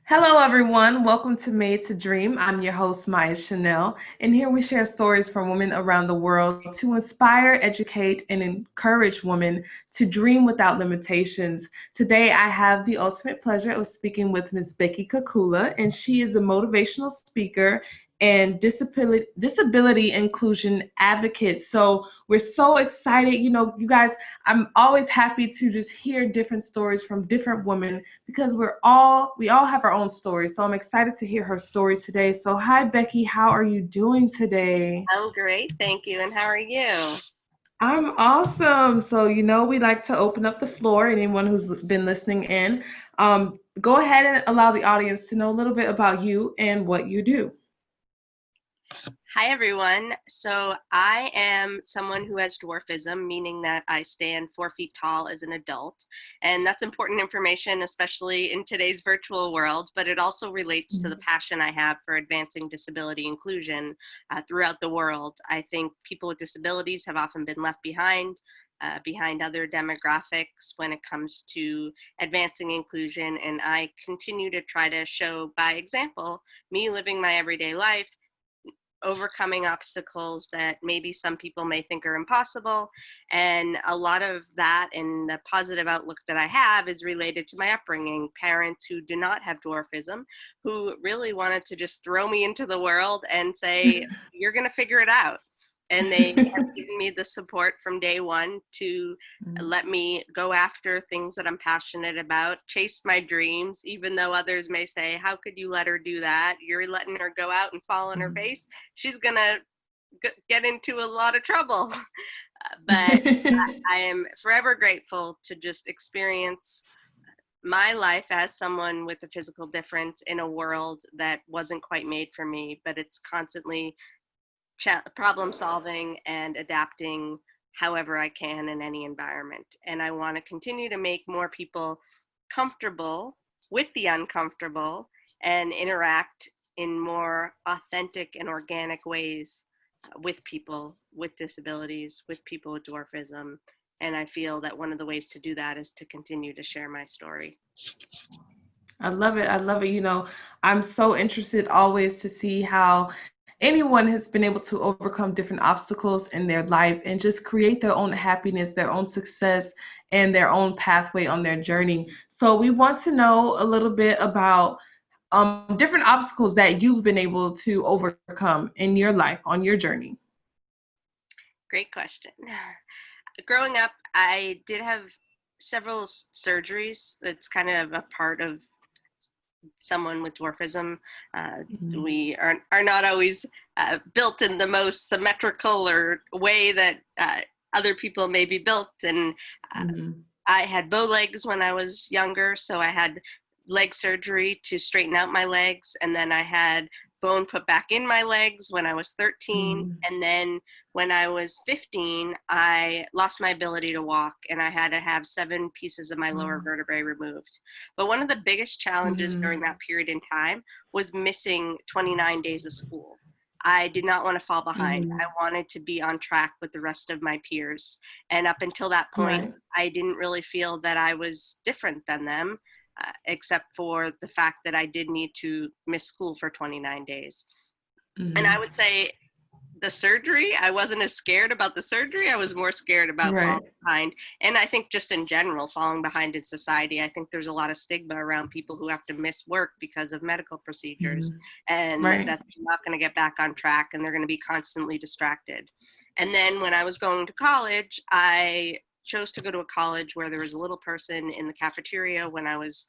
Hello, everyone. Welcome to Made to Dream. I'm your host, Maya Chanel, and here we share stories from women around the world to inspire, educate, and encourage women to dream without limitations. Today, I have the ultimate pleasure of speaking with Ms. Becky Kekula, and she is a motivational speaker and disability inclusion advocate. So we're so excited. You guys, I'm always happy to just hear different stories from different women because we all have our own stories. So I'm excited to hear her stories today. So hi Becky, how are you doing today? I'm great, thank you. And how are you? I'm awesome. So we like to open up the floor. Anyone who's been listening in, go ahead and allow the audience to know a little bit about you and what you do. Hi, everyone. So I am someone who has dwarfism, meaning that I stand 4 feet tall as an adult. And that's important information, especially in today's virtual world, but it also relates to the passion I have for advancing disability inclusion throughout the world. I think people with disabilities have often been left behind other demographics when it comes to advancing inclusion. And I continue to try to show by example, me living my everyday life, overcoming obstacles that maybe some people may think are impossible. And a lot of that and the positive outlook that I have is related to my upbringing. Parents who do not have dwarfism, who really wanted to just throw me into the world and say, you're going to figure it out. And they have given me the support from day one to let me go after things that I'm passionate about, chase my dreams, even though others may say, how could you let her do that? You're letting her go out and fall on her face. She's going to get into a lot of trouble. But I am forever grateful to just experience my life as someone with a physical difference in a world that wasn't quite made for me, but it's constantly problem solving and adapting however I can in any environment. And I want to continue to make more people comfortable with the uncomfortable and interact in more authentic and organic ways with people with disabilities, with people with dwarfism. And I feel that one of the ways to do that is to continue to share my story. I love it. I love it. I'm so interested always to see how anyone has been able to overcome different obstacles in their life and just create their own happiness, their own success, and their own pathway on their journey. So we want to know a little bit about different obstacles that you've been able to overcome in your life on your journey. Great question. Growing up, I did have several surgeries. It's kind of a part of someone with dwarfism. We are not always built in the most symmetrical or way that other people may be built. And I had bow legs when I was younger, so I had leg surgery to straighten out my legs, and then I had bone put back in my legs when I was 13, and then when I was 15, I lost my ability to walk, and I had to have 7 pieces of my lower vertebrae removed. But one of the biggest challenges during that period in time was missing 29 days of school. I did not want to fall behind. I wanted to be on track with the rest of my peers. And up until that point, Right. I didn't really feel that I was different than them, except for the fact that I did need to miss school for 29 days. And I would say the surgery, I wasn't as scared about the surgery. I was more scared about falling Right. behind. And I think just in general, falling behind in society, I think there's a lot of stigma around people who have to miss work because of medical procedures and that Right. they're not going to get back on track and they're going to be constantly distracted. And then when I was going to college, I chose to go to a college where there was a little person in the cafeteria when I was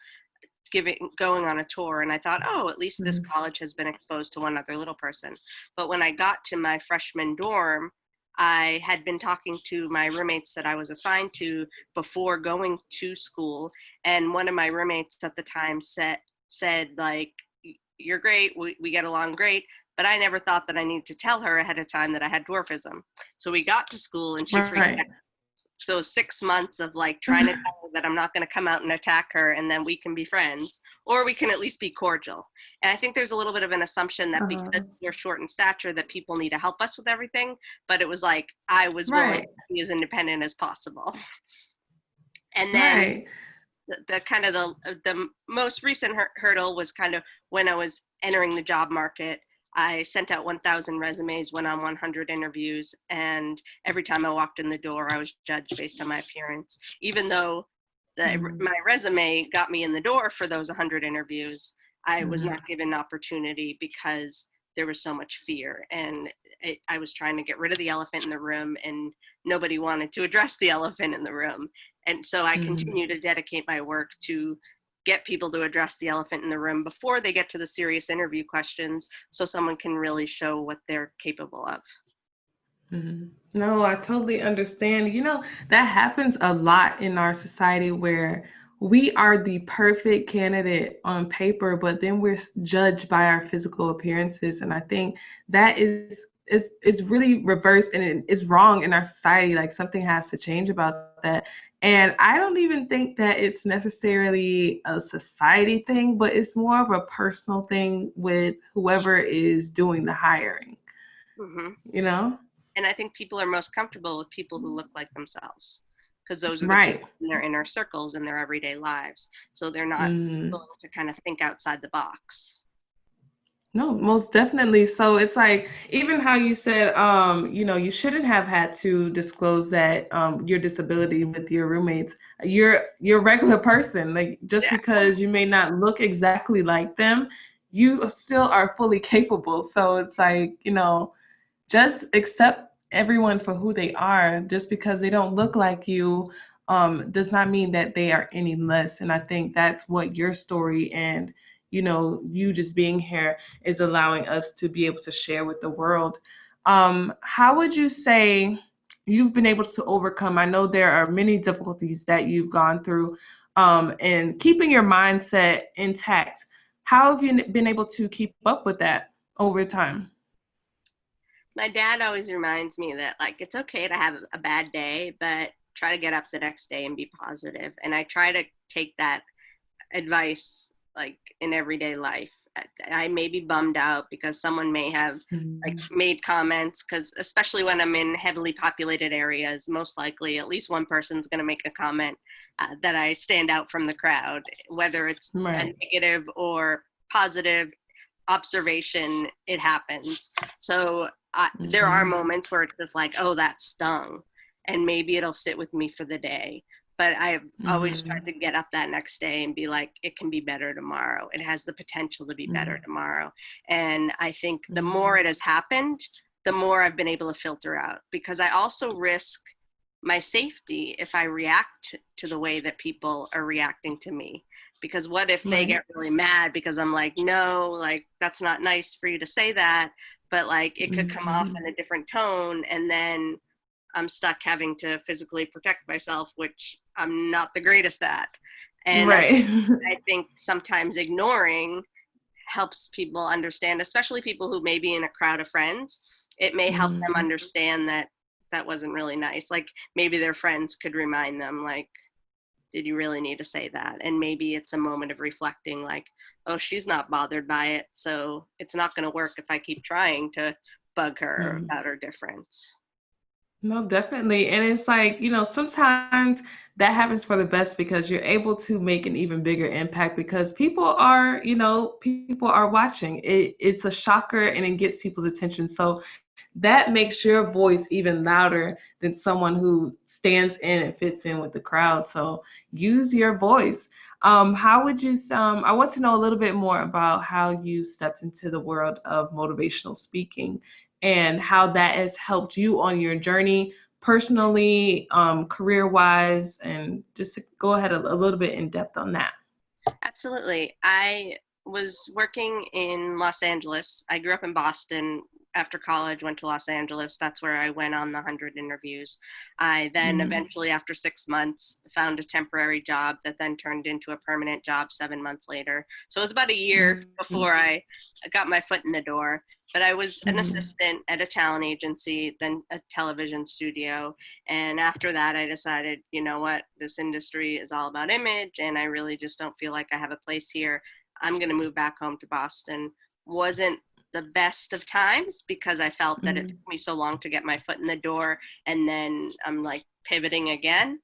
going on a tour, and I thought, oh, at least this college has been exposed to one other little person. But when I got to my freshman dorm, I had been talking to my roommates that I was assigned to before going to school, and one of my roommates at the time said like, you're great, we get along great, but I never thought that I needed to tell her ahead of time that I had dwarfism. So we got to school and she freaked Right. out. So 6 months of like trying to tell her that I'm not going to come out and attack her and then we can be friends, or we can at least be cordial. And I think there's a little bit of an assumption that because we're short in stature that people need to help us with everything. But it was like, I was willing Right. to be as independent as possible. And then Right. the kind of the most recent hurdle was kind of when I was entering the job market. I sent out 1,000 resumes, went on 100 interviews, and every time I walked in the door, I was judged based on my appearance. Even though my resume got me in the door for those 100 interviews, I was not given an opportunity because there was so much fear, and I was trying to get rid of the elephant in the room, and nobody wanted to address the elephant in the room. And so I continue to dedicate my work to get people to address the elephant in the room before they get to the serious interview questions, so someone can really show what they're capable of. No, I totally understand. That happens a lot in our society where we are the perfect candidate on paper, but then we're judged by our physical appearances. And I think that is really reversed, and it is wrong in our society. Like, something has to change about that. And I don't even think that it's necessarily a society thing, but it's more of a personal thing with whoever is doing the hiring, Mm-hmm. you know? And I think people are most comfortable with people who look like themselves, because those are the Right. people in their inner circles in their everyday lives. So they're not willing to kind of think outside the box. No, most definitely. So it's like, even how you said, you shouldn't have had to disclose that your disability with your roommates. You're a regular person. Like, just Yeah. because you may not look exactly like them, you still are fully capable. So it's like, just accept everyone for who they are. Just because they don't look like you, does not mean that they are any less. And I think that's what your story and, you just being here is allowing us to be able to share with the world. How would you say you've been able to overcome? I know there are many difficulties that you've gone through, and keeping your mindset intact. How have you been able to keep up with that over time? My dad always reminds me that, like, it's okay to have a bad day, but try to get up the next day and be positive. And I try to take that advice, like, in everyday life. I may be bummed out because someone may have like made comments, because especially when I'm in heavily populated areas, most likely at least one person's going to make a comment that I stand out from the crowd, whether it's a negative or positive observation. It happens. So there are moments where it's just like, oh, that stung, and maybe it'll sit with me for the day. But I've always tried to get up that next day and be like, it can be better tomorrow. It has the potential to be better tomorrow. And I think the more it has happened, the more I've been able to filter out, because I also risk my safety if I react to the way that people are reacting to me. Because what if they get really mad because I'm like, no, like, that's not nice for you to say that, but like, it could come off in a different tone, and then I'm stuck having to physically protect myself, which I'm not the greatest at. And I think sometimes ignoring helps people understand, especially people who may be in a crowd of friends. It may help them understand that that wasn't really nice. Like, maybe their friends could remind them, like, did you really need to say that? And maybe it's a moment of reflecting, like, oh, she's not bothered by it, so it's not going to work if I keep trying to bug her about her difference. No, definitely. And it's like, sometimes that happens for the best, because you're able to make an even bigger impact, because people are watching. It's a shocker, and it gets people's attention. So that makes your voice even louder than someone who stands in and fits in with the crowd. So use your voice. How would you, I want to know a little bit more about how you stepped into the world of motivational speaking, and how that has helped you on your journey personally, career-wise, and just to go ahead a little bit in depth on that. Absolutely. I was working in Los Angeles. I grew up in Boston. After college, went to Los Angeles. That's where I went on the 100 interviews. I then eventually, after 6 months, found a temporary job that then turned into a permanent job 7 months later. So it was about a year before I got my foot in the door. But I was an assistant at a talent agency, then a television studio. And after that, I decided, you know what, this industry is all about image, and I really just don't feel like I have a place here. I'm going to move back home to Boston. Wasn't the best of times, because I felt that it took me so long to get my foot in the door, and then I'm like pivoting again.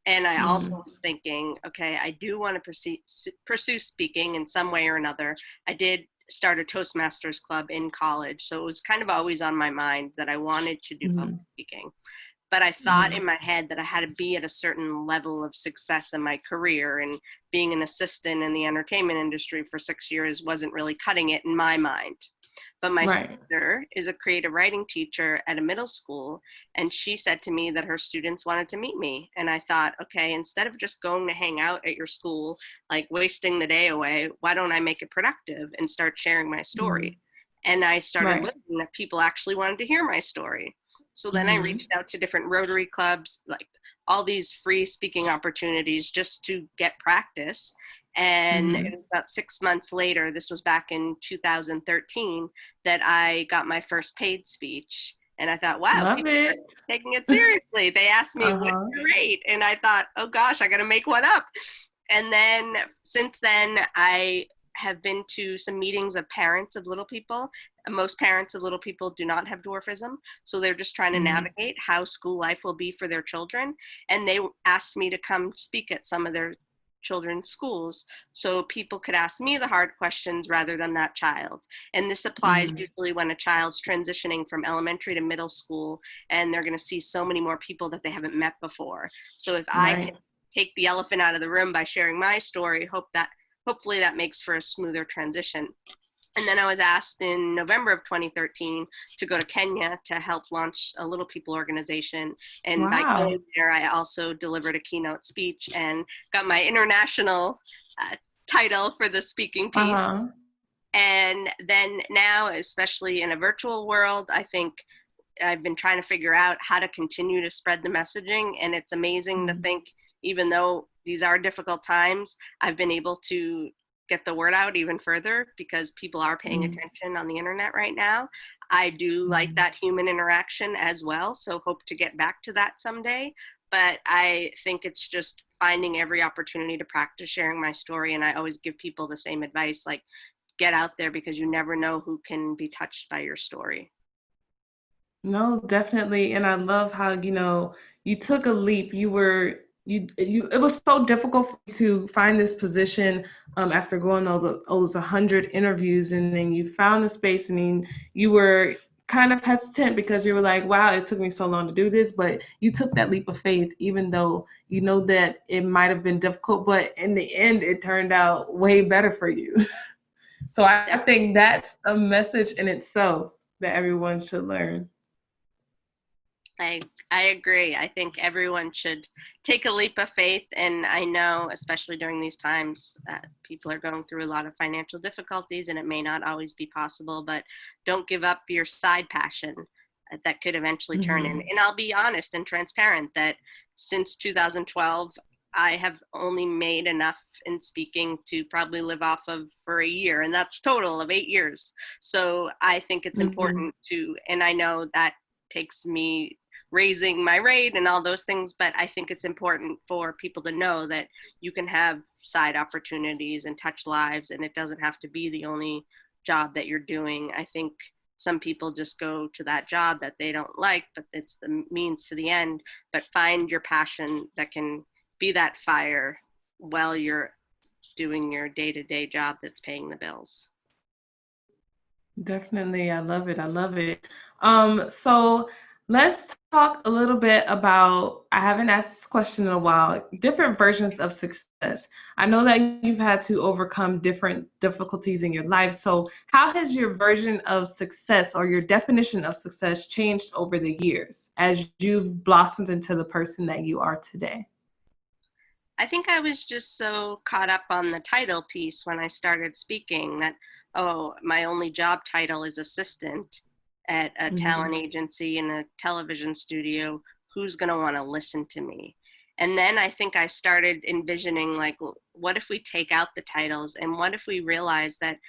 And I also was thinking, okay, I do want to pursue speaking in some way or another. I did start a Toastmasters club in college, so it was kind of always on my mind that I wanted to do public speaking. But I thought in my head that I had to be at a certain level of success in my career, and being an assistant in the entertainment industry for 6 years wasn't really cutting it in my mind. But my sister is a creative writing teacher at a middle school, and she said to me that her students wanted to meet me. And I thought, okay, instead of just going to hang out at your school, like wasting the day away, why don't I make it productive and start sharing my story? And I started learning that people actually wanted to hear my story. So then I reached out to different Rotary clubs, like all these free speaking opportunities just to get practice. And it was about 6 months later, this was back in 2013, that I got my first paid speech. And I thought, wow, people are taking it seriously. They asked me, what's your rate? And I thought, oh gosh, I got to make one up. And then since then, I have been to some meetings of parents of little people. Most parents of little people do not have dwarfism, so they're just trying to navigate how school life will be for their children. And they asked me to come speak at some of their children's schools so people could ask me the hard questions rather than that child. And this applies usually when a child's transitioning from elementary to middle school, and they're going to see so many more people that they haven't met before. So if I can take the elephant out of the room by sharing my story, hopefully that makes for a smoother transition. And then I was asked in November of 2013 to go to Kenya to help launch a Little People organization. And by going there, I also delivered a keynote speech and got my international title for the speaking piece. And then now, especially in a virtual world, I think I've been trying to figure out how to continue to spread the messaging. And it's amazing to think, even though these are difficult times, I've been able to get the word out even further because people are paying attention on the internet right now. I do like that human interaction as well, so hope to get back to that someday. But I think it's just finding every opportunity to practice sharing my story. And I always give people the same advice, like, get out there because you never know who can be touched by your story. No, definitely. And I love how, you took a leap. It was so difficult for you to find this position after going all those 100 interviews, and then you found the space, and then you were kind of hesitant because you were like, wow, it took me so long to do this, but you took that leap of faith, even though you know that it might have been difficult, but in the end, it turned out way better for you. So I think that's a message in itself that everyone should learn. I agree. I think everyone should take a leap of faith. And I know, especially during these times, people are going through a lot of financial difficulties, and it may not always be possible, but don't give up your side passion that could eventually turn in. And I'll be honest and transparent that since 2012, I have only made enough in speaking to probably live off of for a year, and that's total of 8 years. So I think it's important and I know that takes me raising my rate and all those things, but I think it's important for people to know that you can have side opportunities and touch lives, and it doesn't have to be the only job that you're doing. I think some people just go to that job that they don't like, but it's the means to the end. But find your passion that can be that fire while you're doing your day-to-day job that's paying the bills. Definitely. I love it. I love it. So let's talk a little bit about, I haven't asked this question in a while, different versions of success. I know that you've had to overcome different difficulties in your life. So how has your version of success or your definition of success changed over the years as you've blossomed into the person that you are today? I think I was just so caught up on the title piece when I started speaking that, oh, my only job title is assistant at a talent agency in a television studio. Who's going to want to listen to me? And then I think I started envisioning, like, what if we take out the titles, and what if we realize that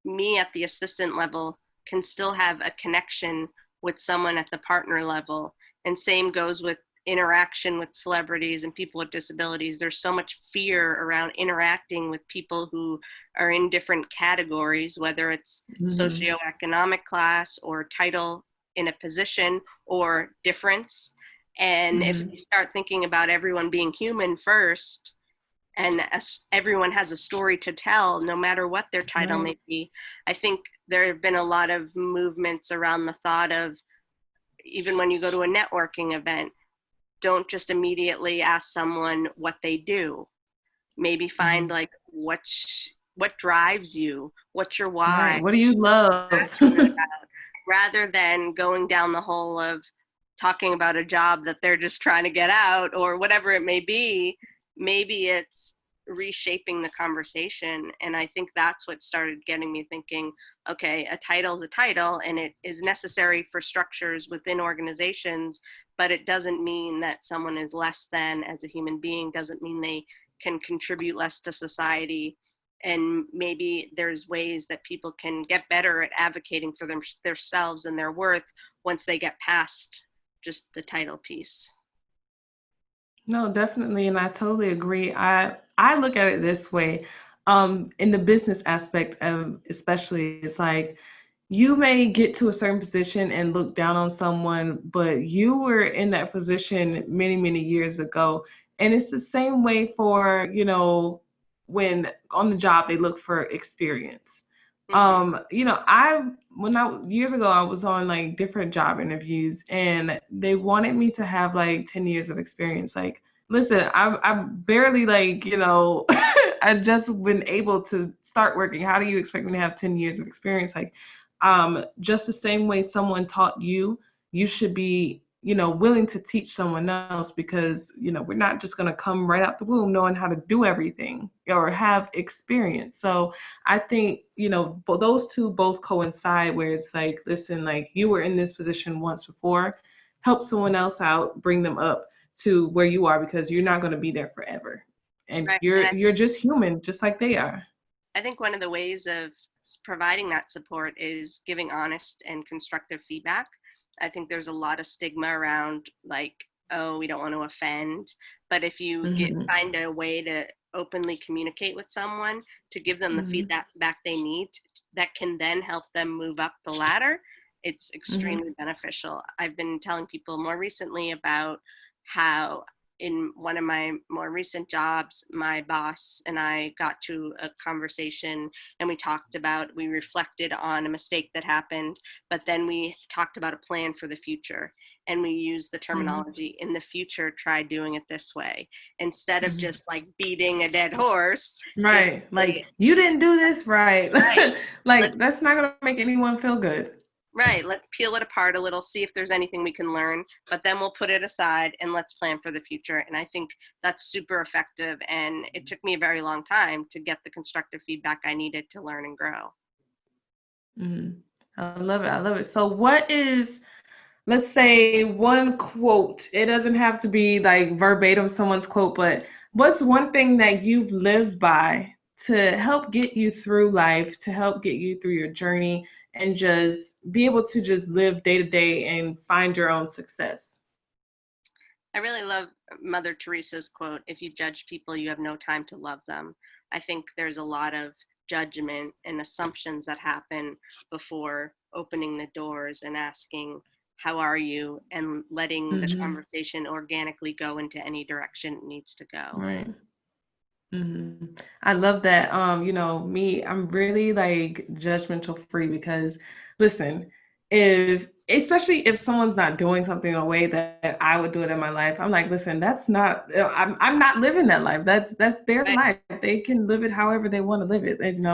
me at the assistant level can still have a connection with someone at the partner level? And same goes with interaction with celebrities and people with disabilities. There's so much fear around interacting with people who are in different categories, whether it's socioeconomic class or title in a position or difference. And if Mm-hmm. we start thinking about everyone being human first, and everyone has a story to tell, no matter what their title Right. may be, I think there have been a lot of movements around the thought of, even when you go to a networking event, don't just immediately ask someone what they do. Maybe find Mm-hmm. like what drives you, what's your why, Right. What do you love? passionate about, rather than going down the hole of talking about a job that they're just trying to get out or whatever it may be. Maybe it's reshaping the conversation. And I think that's what started getting me thinking, okay, a title is a title and it is necessary for structures within organizations, but it doesn't mean that someone is less than as a human being, doesn't mean they can contribute less to society. And maybe there's ways that people can get better at advocating for themselves and their worth once they get past just the title piece. No, definitely, and I totally agree. I look at it this way, in the business aspect of especially, it's like you may get to a certain position and look down on someone, but you were in that position many, many years ago. And it's the same way for, when on the job they look for experience. Mm-hmm. When I years ago I was on like different job interviews and they wanted me to have like 10 years of experience. Like, listen, I'm barely like, I've just been able to start working. How do you expect me to have 10 years of experience? Like, just the same way someone taught you, you should be, willing to teach someone else because, we're not just going to come right out the womb knowing how to do everything or have experience. So I think, those two both coincide where it's like, listen, like you were in this position once before, help someone else out, bring them up to where you are because you're not going to be there forever. And Right. And you're just human, just like they are. I think one of the ways of providing that support is giving honest and constructive feedback. I think there's a lot of stigma around like, oh, we don't want to offend. But if you Hmm. find a way to openly communicate with someone, to give them the Hmm. feedback back they need, that can then help them move up the ladder, it's Hmm. extremely beneficial. I've been telling people more recently about how in one of my more recent jobs, my boss and I got to a conversation and we reflected on a mistake that happened, but then we talked about a plan for the future. And we used the Hmm. terminology, in the future, try doing it this way, instead of Hmm. just like beating a dead horse, just Right. say, Like you didn't do this right. right, Like let's that's not gonna make anyone feel good. Right. Let's peel it apart a little, see if there's anything we can learn, but then we'll put it aside and let's plan for the future. And I think that's super effective. And it took me a very long time to get the constructive feedback I needed to learn and grow. Hmm. I love it. I love it. So what is, let's say, one quote? It doesn't have to be like verbatim someone's quote, but what's one thing that you've lived by to help get you through life, to help get you through your journey and just be able to just live day to day and find your own success? I really love Mother Teresa's quote, if you judge people, you have no time to love them. I think there's a lot of judgment and assumptions that happen before opening the doors and asking, how are you? And letting the Hmm. conversation organically go into any direction it needs to go. Right. Hmm. I love that. Me, I'm really like judgmental free because listen, if especially if someone's not doing something in a way that I would do it in my life, I'm like, listen, that's not I'm not living that life. That's their Right. life. They can live it however they want to live it. And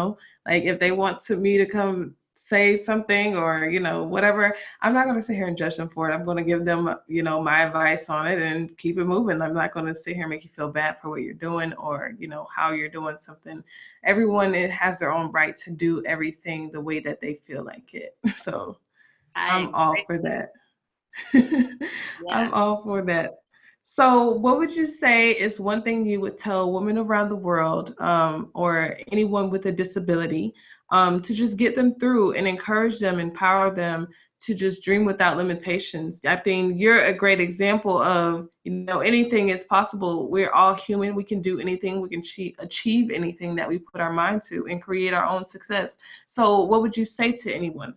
like if they want to me to come say something or, whatever, I'm not going to sit here and judge them for it. I'm going to give them, my advice on it and keep it moving. I'm not going to sit here and make you feel bad for what you're doing or, how you're doing something. Everyone has their own right to do everything the way that they feel like it. So I I'm all agree. for that. Yeah. I'm all for that. So, what would you say is one thing you would tell women around the world, or anyone with a disability, to just get them through and encourage them, empower them to just dream without limitations? I think you're a great example of, anything is possible. We're all human. We can do anything. We can achieve anything that we put our mind to and create our own success. So, what would you say to anyone?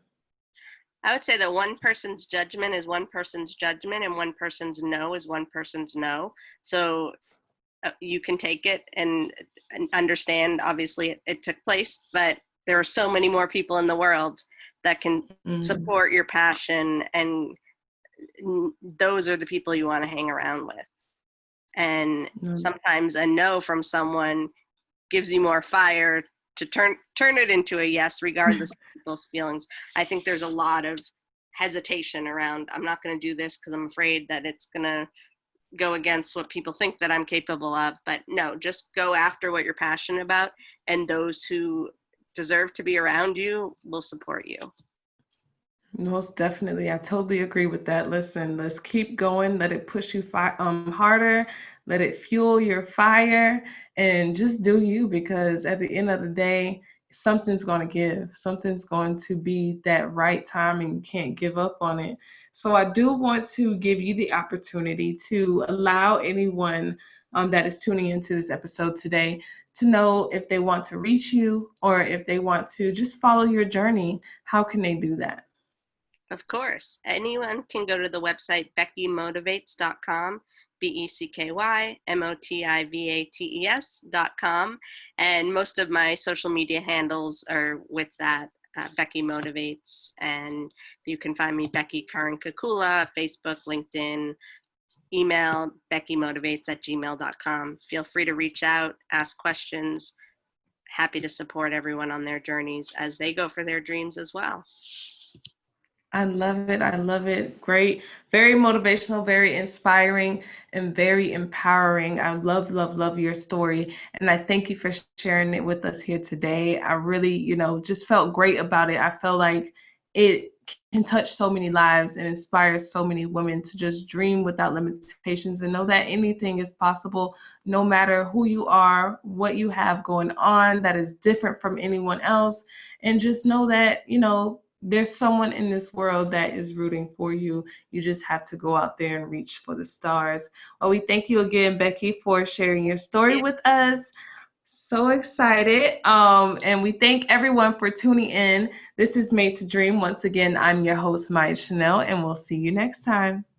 I would say that one person's judgment is one person's judgment, and one person's no is one person's no. So you can take it and understand, obviously, it took place, but there are so many more people in the world that can support your passion, and those are the people you want to hang around with. And sometimes a no from someone gives you more fire to turn it into a yes, regardless of people's feelings. I think there's a lot of hesitation around, I'm not going to do this because I'm afraid that it's going to go against what people think that I'm capable of. But no, just go after what you're passionate about, and those who deserve to be around you will support you. Most definitely. I totally agree with that. Listen, let's keep going. Let it push you harder. Let it fuel your fire, and just do you, because at the end of the day, something's going to give. Something's going to be that right time, and you can't give up on it. So I do want to give you the opportunity to allow anyone that is tuning into this episode today to know if they want to reach you or if they want to just follow your journey. How can they do that? Of course, anyone can go to the website beckymotivates.com, BECKYMOTIVATES.com, and most of my social media handles are with that, Becky Motivates, and you can find me Becky Kekula, Facebook, LinkedIn, email beckymotivates@gmail.com. Feel free to reach out, ask questions. Happy to support everyone on their journeys as they go for their dreams as well. I love it. I love it. Great. Very motivational, very inspiring, and very empowering. I love, love, love your story. And I thank you for sharing it with us here today. I really, just felt great about it. I felt like it can touch so many lives and inspire so many women to just dream without limitations and know that anything is possible, no matter who you are, what you have going on that is different from anyone else. And just know that, there's someone in this world that is rooting for you. You just have to go out there and reach for the stars. Well, we thank you again, Becky, for sharing your story with us. So excited. And we thank everyone for tuning in. This is Made to Dream. Once again, I'm your host, Maya Chanel, and we'll see you next time.